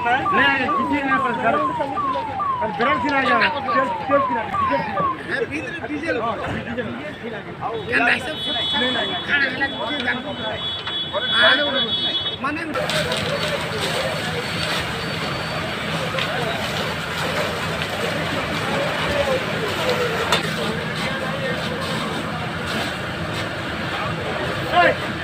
नहीं किसी ने पर घर ब्रेक खिला जा तेल खिला डीजल डीजल क्या नहीं सब नहीं खाना है ना माने Hey!